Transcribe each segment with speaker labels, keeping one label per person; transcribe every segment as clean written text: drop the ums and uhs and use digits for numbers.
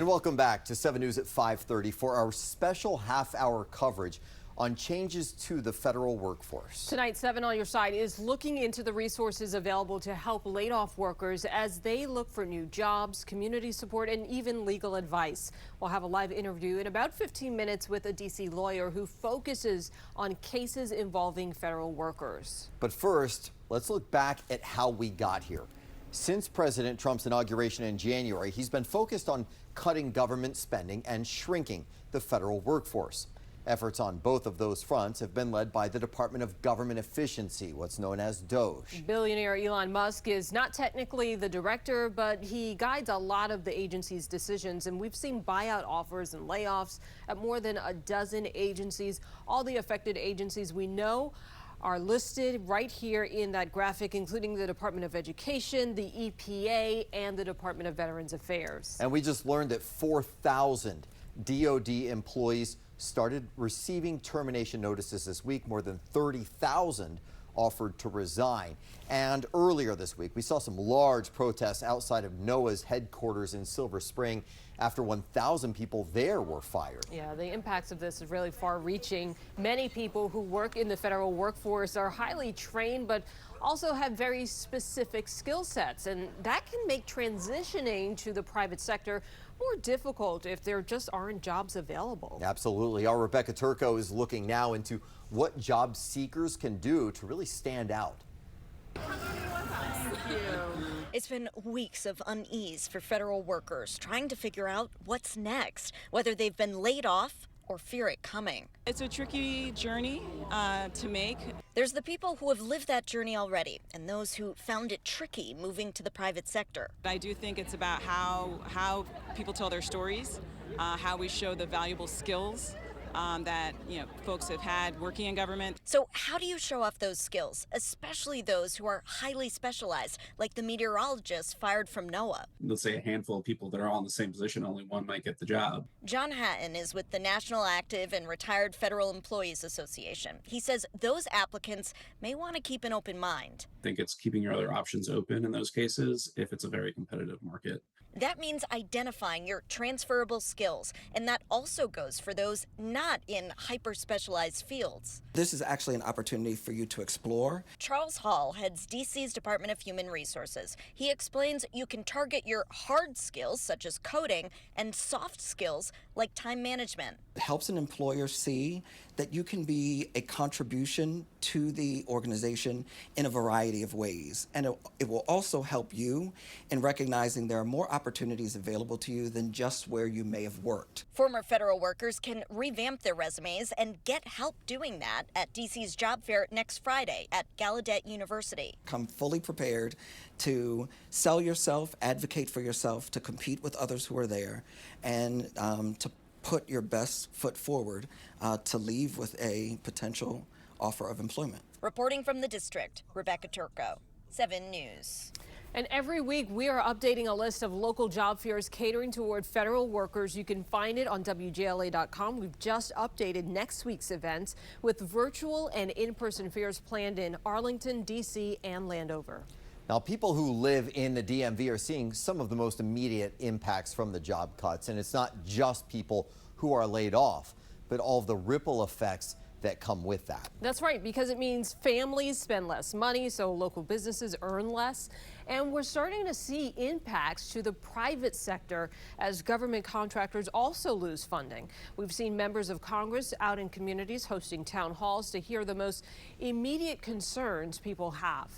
Speaker 1: And welcome back to 7 News at 5:30 for our special half-hour coverage on changes to the federal workforce.
Speaker 2: Tonight, 7 on your side is looking into the resources available to help laid-off workers as they look for new jobs, community support, and even legal advice. We'll have a live interview in about 15 minutes with a D.C. lawyer who focuses on cases involving federal workers.
Speaker 1: But first, let's look back at how we got here. Since President Trump's inauguration in January, he's been focused on cutting government spending and shrinking the federal workforce. Efforts on both of those fronts have been led by the Department of Government Efficiency, what's known as DOGE.
Speaker 2: Billionaire Elon Musk is not technically the director, but he guides a lot of the agency's decisions, and we've seen buyout offers and layoffs at more than a dozen agencies. All the affected agencies we know are listed right here in that graphic, including the Department of Education, the EPA, and the Department of Veterans Affairs.
Speaker 1: And we just learned that 4,000 DOD employees started receiving termination notices this week. More than 30,000 offered to resign. And earlier this week, we saw some large protests outside of NOAA's headquarters in Silver Spring after 1,000 people there were fired.
Speaker 2: Yeah, the impacts of this is really far-reaching. Many people who work in the federal workforce are highly trained, but also have very specific skill sets, and that can make transitioning to the private sector more difficult if there just aren't jobs available.
Speaker 1: Absolutely. Our Rebecca Turco is looking now into what job seekers can do to really stand out.
Speaker 2: Thank you.
Speaker 3: It's been weeks of unease for federal workers trying to figure out what's next, whether they've been laid off or fear it coming.
Speaker 4: It's a tricky journey to make.
Speaker 3: There's the people who have lived that journey already and those who found it tricky moving to the private sector.
Speaker 4: I do think it's about how people tell their stories, how we show the valuable skills that folks have had working in government.
Speaker 3: So how do you show off those skills, especially those who are highly specialized, like the meteorologist fired from NOAA?
Speaker 5: Let's say a handful of people that are all in the same position, only one might get the job.
Speaker 3: John Hatton is with the National Active and Retired Federal Employees Association. He says those applicants may want to keep an open mind.
Speaker 5: I think it's keeping your other options open in those cases if it's a very competitive market.
Speaker 3: That means identifying your transferable skills, and that also goes for those not in hyper-specialized fields.
Speaker 6: This is actually an opportunity for you to explore.
Speaker 3: Charles Hall heads DC's Department of Human Resources. He explains you can target your hard skills, such as coding, and soft skills, like time management.
Speaker 6: It helps an employer see that you can be a contribution to the organization in a variety of ways. And it will also help you in recognizing there are more opportunities available to you than just where you may have worked.
Speaker 3: Former federal workers can revamp their resumes and get help doing that at DC's job fair next Friday at Gallaudet University.
Speaker 6: Come fully prepared to sell yourself, advocate for yourself, to compete with others who are there, and to put your best foot forward to leave with a potential offer of employment.
Speaker 3: Reporting from the district, Rebecca Turco, 7 News.
Speaker 2: And every week we are updating a list of local job fairs catering toward federal workers. You can find it on WJLA.com. We've just updated next week's events with virtual and in-person fairs planned in Arlington, D.C., and Landover.
Speaker 1: Now, people who live in the DMV are seeing some of the most immediate impacts from the job cuts. And it's not just people who are laid off, but all of the ripple effects that come with that.
Speaker 2: That's right, because it means families spend less money, so local businesses earn less. And we're starting to see impacts to the private sector as government contractors also lose funding. We've seen members of Congress out in communities hosting town halls to hear the most immediate concerns people have.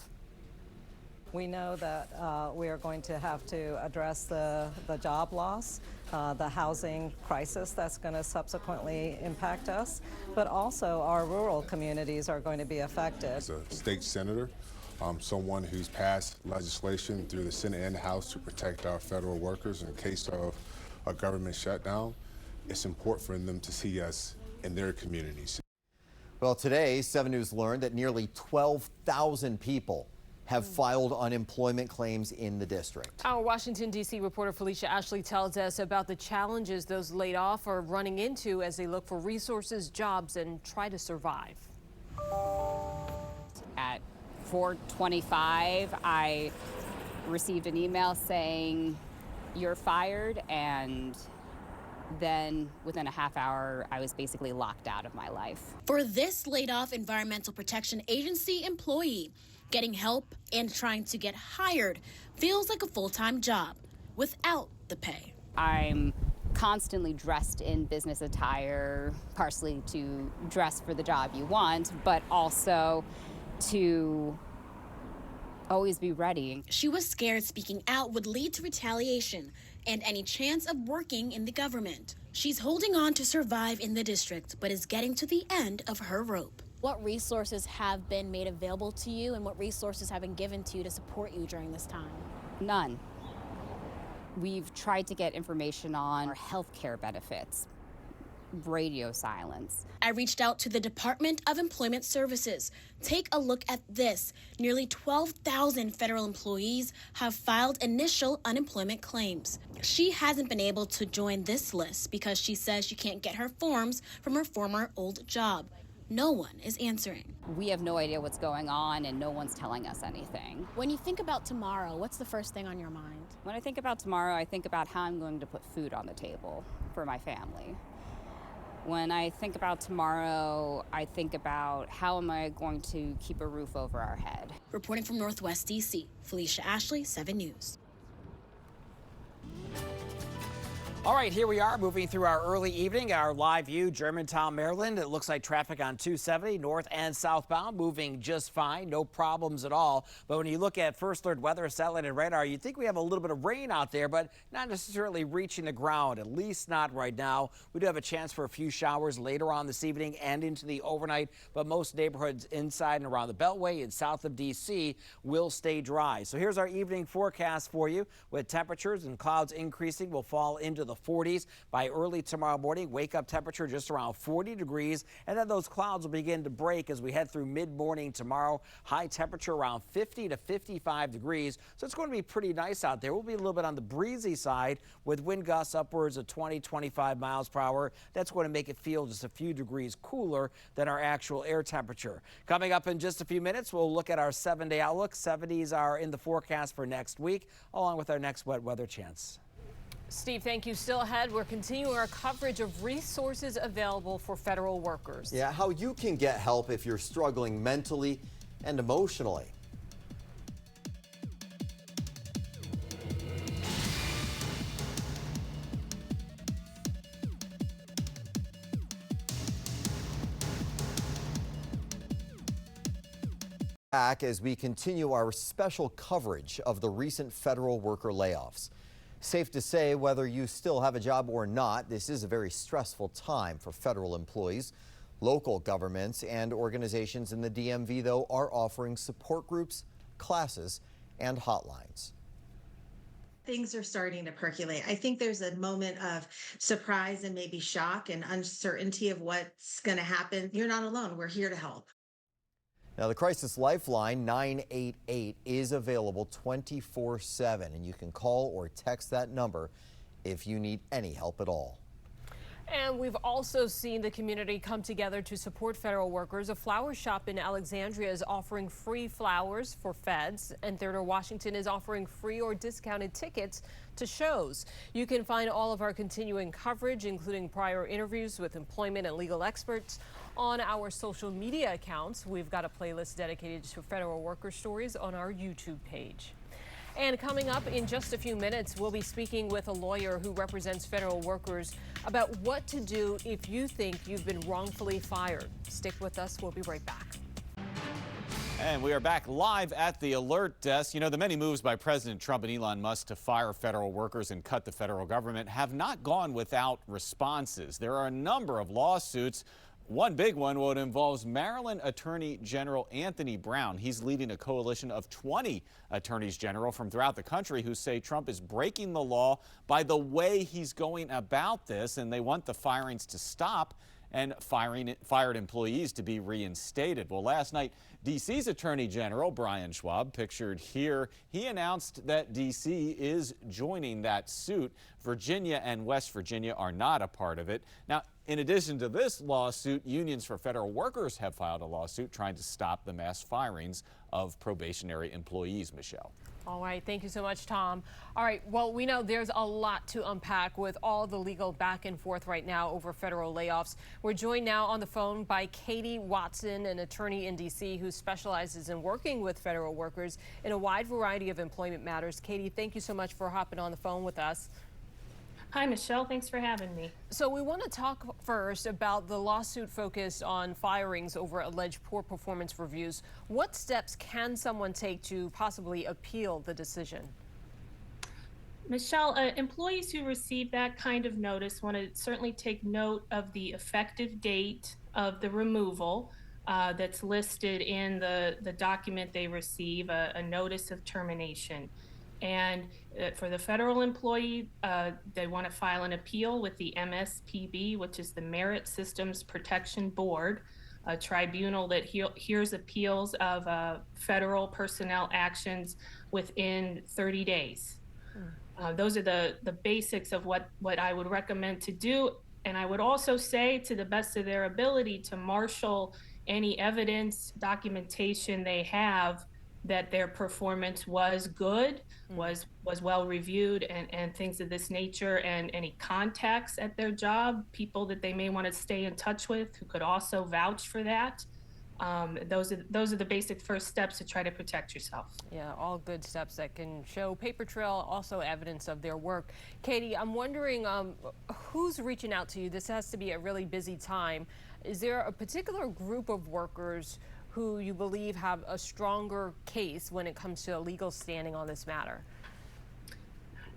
Speaker 7: We know that we are going to have to address the job loss, the housing crisis that's going to subsequently impact us, but also our rural communities are going to be affected.
Speaker 8: As a state senator, someone who's passed legislation through the Senate and the House to protect our federal workers in case of a government shutdown, it's important for them to see us in their communities.
Speaker 1: Well, today, 7 News learned that nearly 12,000 people have filed unemployment claims in the district.
Speaker 2: Our Washington, D.C. reporter Felicia Ashley tells us about the challenges those laid off are running into as they look for resources, jobs, and try to survive.
Speaker 9: At 4:25, I received an email saying, "You're fired," and then within a half hour, I was basically locked out of my life.
Speaker 10: For this laid-off Environmental Protection Agency employee, getting help and trying to get hired feels like a full-time job without the pay.
Speaker 9: I'm constantly dressed in business attire, partially to dress for the job you want, but also to always be ready.
Speaker 10: She was scared speaking out would lead to retaliation and any chance of working in the government. She's holding on to survive in the district, but is getting to the end of her rope.
Speaker 11: What resources have been made available to you, and what resources have been given to you to support you during this time?
Speaker 9: None. We've tried to get information on our health care benefits, radio silence.
Speaker 10: I reached out to the Department of Employment Services. Take a look at this. Nearly 12,000 federal employees have filed initial unemployment claims. She hasn't been able to join this list because she says she can't get her forms from her former old job. No one is answering.
Speaker 9: We have no idea what's going on, and no one's telling us anything.
Speaker 11: When you think about tomorrow, what's the first thing on your mind?
Speaker 9: When I think about tomorrow, I think about how I'm going to put food on the table for my family. When I think about tomorrow, I think about how am I going to keep a roof over our head.
Speaker 10: Reporting from Northwest D.C., Felicia Ashley, 7 News.
Speaker 12: All right, here we are moving through our early evening, our live view, Germantown, Maryland. It looks like traffic on 270 north and southbound moving just fine, no problems at all. But when you look at First Alert Weather, satellite and radar, you think we have a little bit of rain out there, but not necessarily reaching the ground, at least not right now. We do have a chance for a few showers later on this evening and into the overnight, but most neighborhoods inside and around the Beltway and south of D.C. will stay dry. So here's our evening forecast for you, with temperatures and clouds increasing. Will fall into the 40s by early tomorrow morning. Wake up temperature just around 40 degrees, and then those clouds will begin to break as we head through mid-morning tomorrow. High temperature around 50 to 55 degrees, so it's going to be pretty nice out there. We'll be a little bit on the breezy side with wind gusts upwards of 20-25 miles per hour. That's going to make it feel just a few degrees cooler than our actual air temperature. Coming up in just a few minutes, we'll look at our 7-day outlook. 70s are in the forecast for next week, along with our next wet weather chance.
Speaker 2: Steve, thank you. Still ahead, we're continuing our coverage of resources available for federal workers.
Speaker 1: Yeah, how you can get help if you're struggling mentally and emotionally. Back as we continue our special coverage of the recent federal worker layoffs. Safe to say, whether you still have a job or not, this is a very stressful time for federal employees. Local governments and organizations in the DMV, though, are offering support groups, classes, and hotlines.
Speaker 13: Things are starting to percolate. I think there's a moment of surprise and maybe shock and uncertainty of what's going to happen. You're not alone. We're here to help.
Speaker 1: Now, the Crisis Lifeline 988 is available 24/7, and you can call or text that number if you need any help at all.
Speaker 2: And we've also seen the community come together to support federal workers. A flower shop in Alexandria is offering free flowers for feds, and Theodore Washington is offering free or discounted tickets to shows. You can find all of our continuing coverage, including prior interviews with employment and legal experts, on our social media accounts. We've got a playlist dedicated to federal worker stories on our YouTube page. And coming up in just a few minutes, we'll be speaking with a lawyer who represents federal workers about what to do if you think you've been wrongfully fired. Stick with us. We'll be right back.
Speaker 14: And we are back live at the alert desk. You know, the many moves by President Trump and Elon Musk to fire federal workers and cut the federal government have not gone without responses. There are a number of lawsuits. One big one, what involves Maryland Attorney General Anthony Brown. He's leading a coalition of 20 attorneys general from throughout the country who say Trump is breaking the law by the way he's going about this, and they want the firings to stop and fired employees to be reinstated. Well, last night, D.C.'s Attorney General Brian Schwab, pictured here, he announced that D.C. is joining that suit. Virginia and West Virginia are not a part of it. Now, in addition to this lawsuit, unions for federal workers have filed a lawsuit trying to stop the mass firings of probationary employees, Michelle.
Speaker 2: All right, thank you so much, Tom. All right, well, we know there's a lot to unpack with all the legal back and forth right now over federal layoffs. We're joined now on the phone by Katie Watson, an attorney in D.C. who specializes in working with federal workers in a wide variety of employment matters. Katie, thank you so much for hopping on the phone with us.
Speaker 15: Hi, Michelle. Thanks for having me.
Speaker 2: So we want to talk first about the lawsuit focused on firings over alleged poor performance reviews. What steps can someone take to possibly appeal the decision?
Speaker 15: Michelle, employees who receive that kind of notice want to certainly take note of the effective date of the removal that's listed in the document they receive, a notice of termination. And for the federal employee, they want to file an appeal with the MSPB, which is the Merit Systems Protection Board, a tribunal that hears appeals of federal personnel actions within 30 days. Those are the basics of what I would recommend to do. And I would also say, to the best of their ability, to marshal any evidence, documentation they have that their performance was good, was well reviewed, and things of this nature, and any contacts at their job, people that they may want to stay in touch with who could also vouch for that. Those are the basic first steps to try to protect yourself.
Speaker 2: Yeah, all good steps that can show paper trail, also evidence of their work. Katie, I'm wondering who's reaching out to you? This has to be a really busy time. Is there a particular group of workers who you believe have a stronger case when it comes to a legal standing on this matter?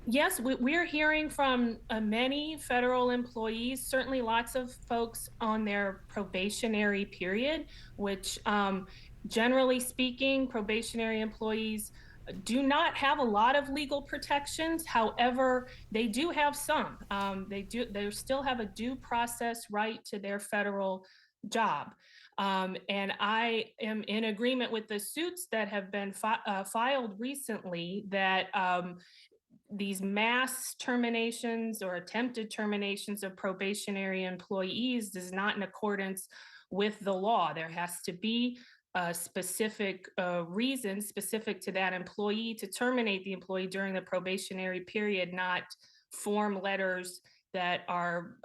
Speaker 15: Yes, we're hearing from many federal employees, certainly lots of folks on their probationary period, which generally speaking, probationary employees do not have a lot of legal protections. However, they do have some. They still have a due process right to their federal job. And I am in agreement with the suits that have been filed recently that these mass terminations or attempted terminations of probationary employees is not in accordance with the law. There has to be a specific reason specific to that employee to terminate the employee during the probationary period, not form letters that are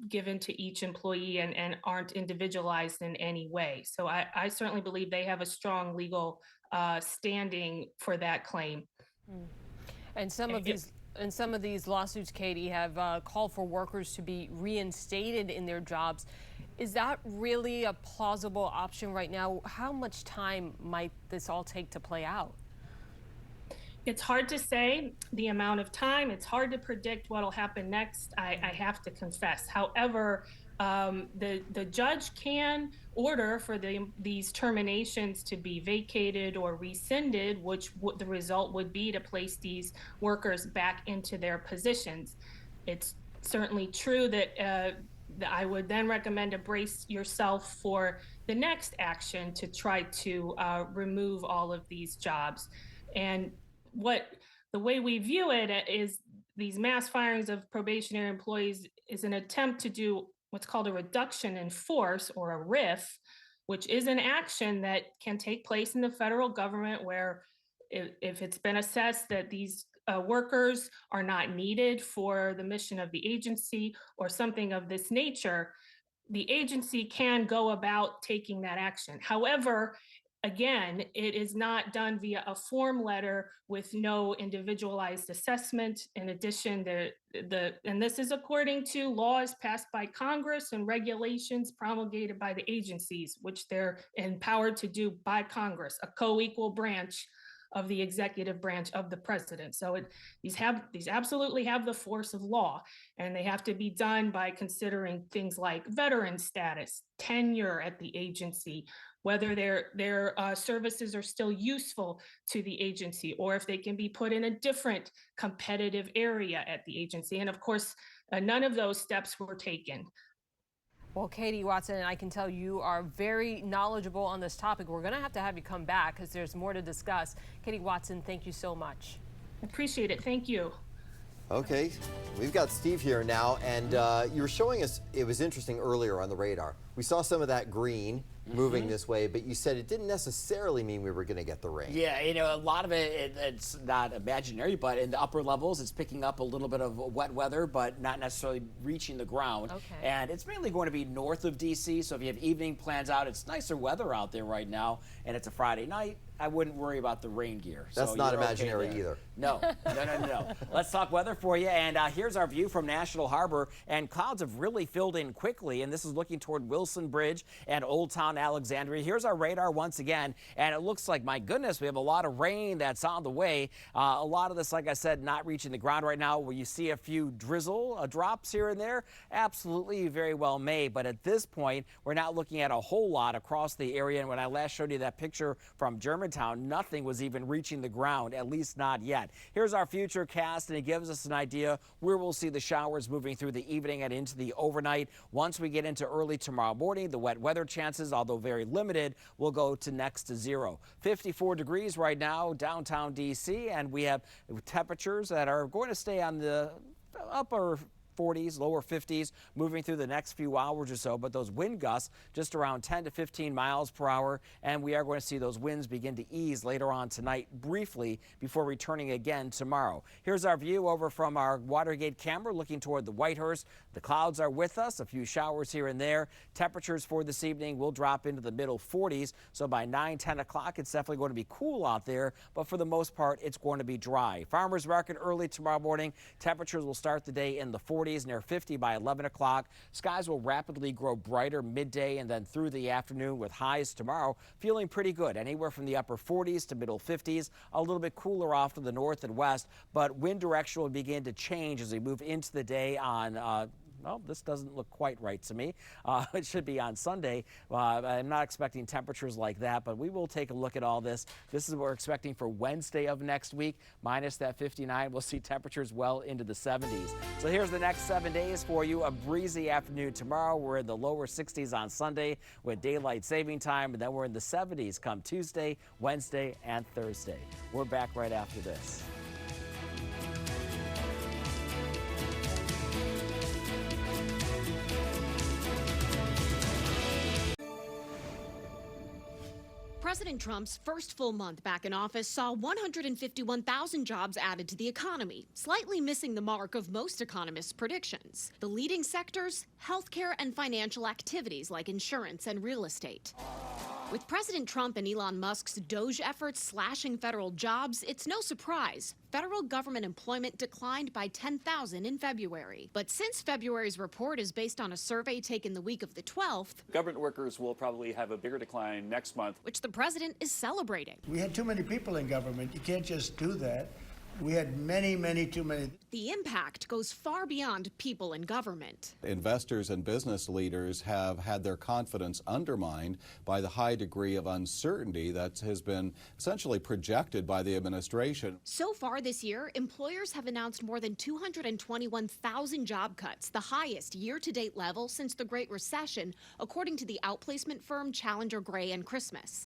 Speaker 15: given to each employee and aren't individualized in any way. So I certainly believe they have a strong legal standing for that claim.
Speaker 2: And some of these lawsuits, Katie, have called for workers to be reinstated in their jobs. Is that really a plausible option right now? How much time might this all take to play out?
Speaker 15: It's hard to say the amount of time. It's hard to predict what'll happen next, I have to confess. However, the judge can order for these terminations to be vacated or rescinded, which the result would be to place these workers back into their positions. It's certainly true that I would then recommend to brace yourself for the next action to try to remove all of these jobs. And the way we view it is these mass firings of probationary employees is an attempt to do what's called a reduction in force, or a RIF, which is an action that can take place in the federal government where if it's been assessed that these workers are not needed for the mission of the agency or something of this nature, the agency can go about taking that action. However, again, it is not done via a form letter with no individualized assessment. In addition, and this is according to laws passed by Congress and regulations promulgated by the agencies, which they're empowered to do by Congress, a co-equal branch of the executive branch of the president. So these absolutely have the force of law, and they have to be done by considering things like veteran status, tenure at the agency, whether their services are still useful to the agency, or if they can be put in a different competitive area at the agency. And of course, none of those steps were taken.
Speaker 2: Well, Katie Watson, I can tell you are very knowledgeable on this topic. We're going to have you come back because there's more to discuss. Katie Watson, thank you so much.
Speaker 15: Appreciate it. Thank you.
Speaker 1: Okay, we've got Steve here now, and you were showing us, it was interesting earlier on the radar. We saw some of that green moving this way, but you said it didn't necessarily mean we were going to get the rain.
Speaker 12: Yeah, you know, a lot of it's not imaginary, but in the upper levels, it's picking up a little bit of wet weather, but not necessarily reaching the ground.
Speaker 2: Okay.
Speaker 12: And it's mainly going to be north of D.C., so if you have evening plans out, it's nicer weather out there right now, and it's a Friday night. I wouldn't worry about the rain gear.
Speaker 1: That's
Speaker 12: so
Speaker 1: not
Speaker 12: you're
Speaker 1: imaginary
Speaker 12: okay there.
Speaker 1: either.
Speaker 12: No. Let's talk weather for you. And here's our view from National Harbor. And clouds have really filled in quickly. And this is looking toward Wilson Bridge and Old Town Alexandria. Here's our radar once again. And it looks like, my goodness, we have a lot of rain that's on the way. A lot of this, like I said, not reaching the ground right now. Where you see a few drizzle drops here and there, absolutely very well may. But at this point, we're not looking at a whole lot across the area. And when I last showed you that picture from Germantown, nothing was even reaching the ground, at least not yet. Here's our future cast, and it gives us an idea where we'll see the showers moving through the evening and into the overnight. Once we get into early tomorrow morning, the wet weather chances, although very limited, will go to next to zero. 54 degrees right now, downtown D.C., and we have temperatures that are going to stay on the upper 40s, lower 50s, moving through the next few hours or so, but those wind gusts just around 10 to 15 miles per hour, and we are going to see those winds begin to ease later on tonight briefly before returning again tomorrow. Here's our view over from our Watergate camera looking toward the Whitehurst. The clouds are with us, a few showers here and there. Temperatures for this evening will drop into the middle 40s, so by 9, 10 o'clock, it's definitely going to be cool out there, but for the most part, it's going to be dry. Farmers market early tomorrow morning. Temperatures will start the day in the 40s. Near 50 by 11 o'clock. Skies will rapidly grow brighter midday and then through the afternoon, with highs tomorrow feeling pretty good, anywhere from the upper 40s to middle 50s. A little bit cooler off to the north and west, but wind direction will begin to change as we move into the day on well, this doesn't look quite right to me. It should be on Sunday. I'm not expecting temperatures like that, but we will take a look at all this. This is what we're expecting for Wednesday of next week, minus that 59. We'll see temperatures well into the 70s. So here's the next 7 days for you. A breezy afternoon tomorrow. We're in the lower 60s on Sunday with daylight saving time, and then we're in the 70s come Tuesday, Wednesday, and Thursday. We're back right after this.
Speaker 16: President Trump's first full month back in office saw 151,000 jobs added to the economy, slightly missing the mark of most economists' predictions. The leading sectors, healthcare and financial activities like insurance and real estate. With President Trump and Elon Musk's Doge efforts slashing federal jobs, it's no surprise federal government employment declined by 10,000 in February. But since February's report is based on a survey taken the week of the 12th,
Speaker 17: government workers will probably have a bigger decline next month,
Speaker 16: which the president is celebrating.
Speaker 18: We had too many people in government. You can't just do that. We had too many.
Speaker 16: The impact goes far beyond people in government.
Speaker 19: Investors and business leaders have had their confidence undermined by the high degree of uncertainty that has been essentially projected by the administration.
Speaker 16: So far this year, employers have announced more than 221,000 job cuts, the highest year-to-date level since the Great Recession, according to the outplacement firm Challenger Gray and Christmas.